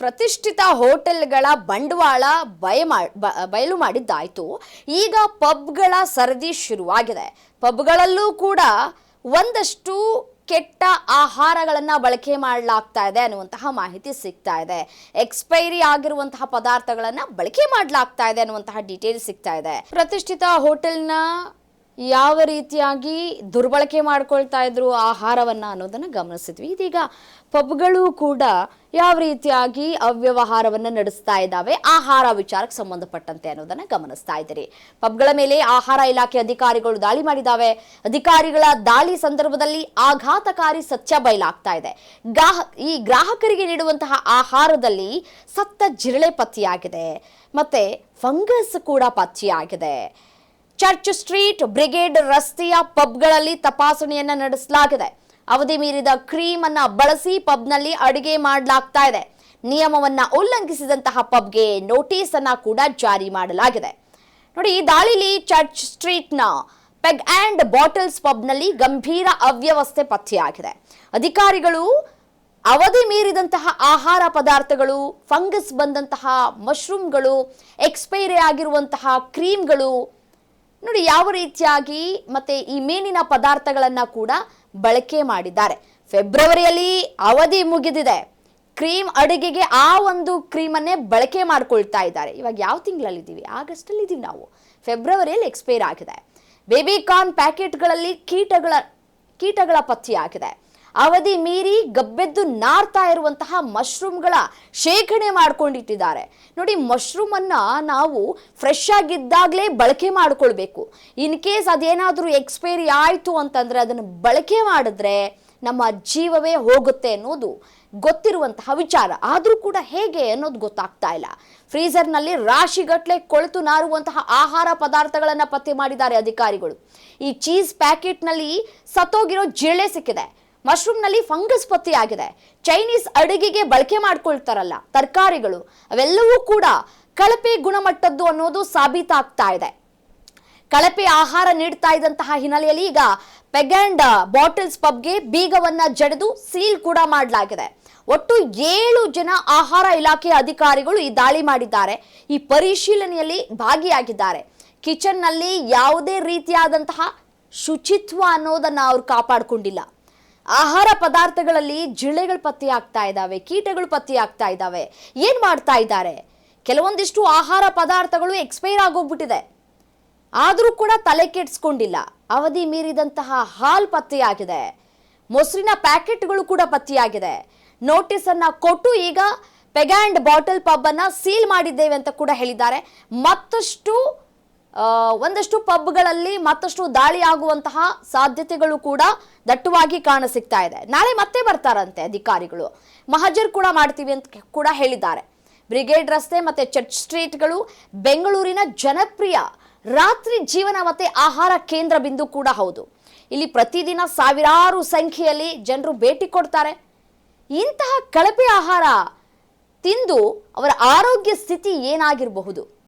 ಪ್ರತಿಷ್ಠಿತ ಹೋಟೆಲ್ಗಳ ಬಂಡವಾಳ ಬಯಲು ಮಾಡಿದ್ದಾಯ್ತು. ಈಗ ಪಬ್ಗಳ ಸರದಿ ಶುರುವಾಗಿದೆ. ಪಬ್ಗಳಲ್ಲೂ ಕೂಡ ಒಂದಷ್ಟು ಕೆಟ್ಟ ಆಹಾರಗಳನ್ನ ಬಳಕೆ ಮಾಡಲಾಗ್ತಾ ಇದೆ ಅನ್ನುವಂತಹ ಮಾಹಿತಿ ಸಿಗ್ತಾ ಇದೆ. ಎಕ್ಸ್ಪೈರಿ ಆಗಿರುವಂತಹ ಪದಾರ್ಥಗಳನ್ನ ಬಳಕೆ ಮಾಡಲಾಗ್ತಾ ಇದೆ ಅನ್ನುವಂತಹ ಡೀಟೇಲ್ ಸಿಗ್ತಾ ಇದೆ. ಪ್ರತಿಷ್ಠಿತ ಹೋಟೆಲ್ನ ಯಾವ ರೀತಿಯಾಗಿ ದುರ್ಬಳಕೆ ಮಾಡ್ಕೊಳ್ತಾ ಇದ್ರು ಆಹಾರವನ್ನ ಅನ್ನೋದನ್ನ ಗಮನಿಸಿದ್ವಿ. ಇದೀಗ ಪಬ್ಗಳು ಕೂಡ ಯಾವ ರೀತಿಯಾಗಿ ಅವ್ಯವಹಾರವನ್ನ ನಡೆಸ್ತಾ ಇದ್ದಾವೆ ಆಹಾರ ವಿಚಾರಕ್ಕೆ ಸಂಬಂಧಪಟ್ಟಂತೆ ಅನ್ನೋದನ್ನ ಗಮನಿಸ್ತಾ ಇದ್ದೀರಿ. ಪಬ್ಗಳ ಮೇಲೆ ಆಹಾರ ಇಲಾಖೆ ಅಧಿಕಾರಿಗಳು ದಾಳಿ ಮಾಡಿದ್ದಾವೆ. ಅಧಿಕಾರಿಗಳ ದಾಳಿ ಸಂದರ್ಭದಲ್ಲಿ ಆಘಾತಕಾರಿ ಸತ್ಯ ಬಯಲಾಗ್ತಾ ಇದೆ. ಈ ಗ್ರಾಹಕರಿಗೆ ನೀಡುವಂತಹ ಆಹಾರದಲ್ಲಿ ಸತ್ತ ಜಿರಳೆ ಪತ್ತೆಯಾಗಿದೆ, ಮತ್ತೆ ಫಂಗಸ್ ಕೂಡ ಪತ್ತೆಯಾಗಿದೆ. ಚರ್ಚ್ ಸ್ಟ್ರೀಟ್, ಬ್ರಿಗೇಡ್ ರಸ್ತೆಯ ಪಬ್ಗಳಲ್ಲಿ ತಪಾಸಣೆಯನ್ನ ನಡೆಸಲಾಗಿದೆ. ಅವಧಿ ಮೀರಿದ ಕ್ರೀಮ್ ಅನ್ನ ಬಳಸಿ ಪಬ್ನಲ್ಲಿ ಅಡುಗೆ ಮಾಡಲಾಗ್ತಾ ಇದೆ. ನಿಯಮವನ್ನ ಉಲ್ಲಂಘಿಸಿದಂತಹ ಪಬ್ಗೆ ನೋಟಿಸ್ ಅನ್ನ ಕೂಡ ಜಾರಿ ಮಾಡಲಾಗಿದೆ. ನೋಡಿ, ಈ ದಾಳಿಲಿ ಚರ್ಚ್ ಸ್ಟ್ರೀಟ್ನ ಪೆಗ್ ಅಂಡ್ ಬಾಟಲ್ಸ್ ಪಬ್ನಲ್ಲಿ ಗಂಭೀರ ಅವ್ಯವಸ್ಥೆ ಪತ್ತೆಯಾಗಿದೆ. ಅಧಿಕಾರಿಗಳು ಅವಧಿ ಮೀರಿದಂತಹ ಆಹಾರ ಪದಾರ್ಥಗಳು, ಫಂಗಸ್ ಬಂದಂತಹ ಮಶ್ರೂಮ್ಗಳು, ಎಕ್ಸ್ಪೈರಿ ಆಗಿರುವಂತಹ ಕ್ರೀಮ್ಗಳು, ನೋಡಿ ಯಾವ ರೀತಿಯಾಗಿ ಮತ್ತೆ ಈ ಮೀನಿನ ಪದಾರ್ಥಗಳನ್ನ ಕೂಡ ಬಳಕೆ ಮಾಡಿದ್ದಾರೆ. ಫೆಬ್ರವರಿಯಲ್ಲಿ ಅವಧಿ ಮುಗಿದಿದೆ. ಕ್ರೀಮ್ ಅಡುಗೆಗೆ ಆ ಒಂದು ಕ್ರೀಮನ್ನೇ ಬಳಕೆ ಮಾಡ್ಕೊಳ್ತಾ ಇದ್ದಾರೆ. ಇವಾಗ ಯಾವ ತಿಂಗಳಲ್ಲಿದ್ದೀವಿ? ಆಗಸ್ಟಲ್ಲಿ ಇದ್ದೀವಿ ನಾವು. ಫೆಬ್ರವರಿಯಲ್ಲಿ ಎಕ್ಸ್ಪೈರ್ ಆಗಿದೆ. ಬೇಬಿ ಕಾರ್ನ್ ಪ್ಯಾಕೆಟ್ಗಳಲ್ಲಿ ಕೀಟಗಳ ಪತ್ತೆಯಾಗಿದೆ. ಅವಧಿ ಮೀರಿ ಗಬ್ಬೆದ್ದು ನಾರ್ತಾ ಇರುವಂತಹ ಮಶ್ರೂಮ್ಗಳ ಶೇಖರಣೆ ಮಾಡ್ಕೊಂಡಿಟ್ಟಿದ್ದಾರೆ. ನೋಡಿ, ಮಶ್ರೂಮ್ ಅನ್ನ ನಾವು ಫ್ರೆಶ್ ಆಗಿದ್ದಾಗಲೇ ಬಳಕೆ ಮಾಡ್ಕೊಳ್ಬೇಕು. ಇನ್ ಕೇಸ್ ಅದೇನಾದರೂ ಎಕ್ಸ್ಪೈರಿ ಆಯಿತು ಅಂತಂದ್ರೆ ಅದನ್ನು ಬಳಕೆ ಮಾಡಿದ್ರೆ ನಮ್ಮ ಜೀವವೇ ಹೋಗುತ್ತೆ ಅನ್ನೋದು ಗೊತ್ತಿರುವಂತಹ ವಿಚಾರ. ಆದರೂ ಕೂಡ ಹೇಗೆ ಅನ್ನೋದು ಗೊತ್ತಾಗ್ತಾ ಇಲ್ಲ. ಫ್ರೀಜರ್ನಲ್ಲಿ ರಾಶಿಗಟ್ಟಲೆ ಕೊಳೆತು ನಾರುವಂತಹ ಆಹಾರ ಪದಾರ್ಥಗಳನ್ನು ಪತ್ತೆ ಮಾಡಿದ್ದಾರೆ ಅಧಿಕಾರಿಗಳು. ಈ ಚೀಸ್ ಪ್ಯಾಕೆಟ್ನಲ್ಲಿ ಸತ್ತೋಗಿರೋ ಜಿರಳೆ ಸಿಕ್ಕಿದೆ. ಮಶ್ರೂಮ್ನಲ್ಲಿ ಫಂಗಸ್ ಪತ್ತೆಯಾಗಿದೆ. ಚೈನೀಸ್ ಅಡುಗೆಗೆ ಬಳಕೆ ಮಾಡ್ಕೊಳ್ತಾರಲ್ಲ ತರಕಾರಿಗಳು, ಅವೆಲ್ಲವೂ ಕೂಡ ಕಳಪೆ ಗುಣಮಟ್ಟದ್ದು ಅನ್ನೋದು ಸಾಬೀತಾಗ್ತಾ ಇದೆ. ಕಳಪೆ ಆಹಾರ ನೀಡ್ತಾ ಇದ್ದಂತಹ ಹಿನ್ನೆಲೆಯಲ್ಲಿ ಈಗ ಪೆಗ್ ಅಂಡ್ ಬಾಟಲ್ಸ್ ಪಬ್ಗೆ ಬೀಗವನ್ನ ಜಡಿದು ಸೀಲ್ ಕೂಡ ಮಾಡಲಾಗಿದೆ. ಒಟ್ಟು 7 ಜನ ಆಹಾರ ಇಲಾಖೆ ಅಧಿಕಾರಿಗಳು ಈ ದಾಳಿ ಮಾಡಿದ್ದಾರೆ. ಈ ಪರಿಶೀಲನೆಯಲ್ಲಿ ಭಾಗಿಯಾಗಿದ್ದಾರೆ. ಕಿಚನ್ನಲ್ಲಿ ಯಾವುದೇ ರೀತಿಯಾದಂತಹ ಶುಚಿತ್ವ ಅನ್ನೋದನ್ನ ಅವ್ರು ಕಾಪಾಡಿಕೊಂಡಿಲ್ಲ. ಆಹಾರ ಪದಾರ್ಥಗಳಲ್ಲಿ ಜಿರಳೆಗಳು ಪತ್ತೆಯಾಗ್ತಾ ಇದ್ದಾವೆ, ಕೀಟಗಳು ಪತ್ತೆಯಾಗ್ತಾ ಇದ್ದಾವೆ. ಏನ್ ಮಾಡ್ತಾ ಇದ್ದಾರೆ? ಕೆಲವೊಂದಿಷ್ಟು ಆಹಾರ ಪದಾರ್ಥಗಳು ಎಕ್ಸ್ಪೈರ್ ಆಗೋಗ್ಬಿಟ್ಟಿದೆ, ಆದರೂ ಕೂಡ ತಲೆ ಕೆಡಿಸ್ಕೊಂಡಿಲ್ಲ. ಅವಧಿ ಮೀರಿದಂತಹ ಹಾಲ್ ಪತ್ತೆಯಾಗಿದೆ. ಮೊಸರಿನ ಪ್ಯಾಕೆಟ್ಗಳು ಕೂಡ ಪತ್ತೆಯಾಗಿದೆ. ನೋಟಿಸ್ ಅನ್ನ ಕೊಟ್ಟು ಈಗ ಪೆಗ್ ಅಂಡ್ ಬಾಟಲ್ ಪಬ್ ಅನ್ನ ಸೀಲ್ ಮಾಡಿದ್ದೇವೆ ಅಂತ ಕೂಡ ಹೇಳಿದ್ದಾರೆ. ಒಂದಷ್ಟು ಪಬ್ಗಳಲ್ಲಿ ಮತ್ತಷ್ಟು ದಾಳಿ ಆಗುವಂತಹ ಸಾಧ್ಯತೆಗಳು ಕೂಡ ದಟ್ಟವಾಗಿ ಕಾಣಸಿಗ್ತಾ ಇದೆ. ನಾಳೆ ಮತ್ತೆ ಬರ್ತಾರಂತೆ ಅಧಿಕಾರಿಗಳು. ಮಹಜರ್ ಕೂಡ ಮಾಡ್ತೀವಿ ಅಂತ ಕೂಡ ಹೇಳಿದ್ದಾರೆ. ಬ್ರಿಗೇಡ್ ರಸ್ತೆ ಮತ್ತೆ ಚರ್ಚ್ ಸ್ಟ್ರೀಟ್ಗಳು ಬೆಂಗಳೂರಿನ ಜನಪ್ರಿಯ ರಾತ್ರಿ ಜೀವನ ಮತ್ತೆ ಆಹಾರ ಕೇಂದ್ರ ಬಿಂದು ಕೂಡ ಹೌದು. ಇಲ್ಲಿ ಪ್ರತಿದಿನ ಸಾವಿರಾರು ಸಂಖ್ಯೆಯಲ್ಲಿ ಜನರು ಭೇಟಿ ಕೊಡ್ತಾರೆ. ಇಂತಹ ಕಳಪೆ ಆಹಾರ ತಿಂದು ಅವರ ಆರೋಗ್ಯ ಸ್ಥಿತಿ ಏನಾಗಿರಬಹುದು?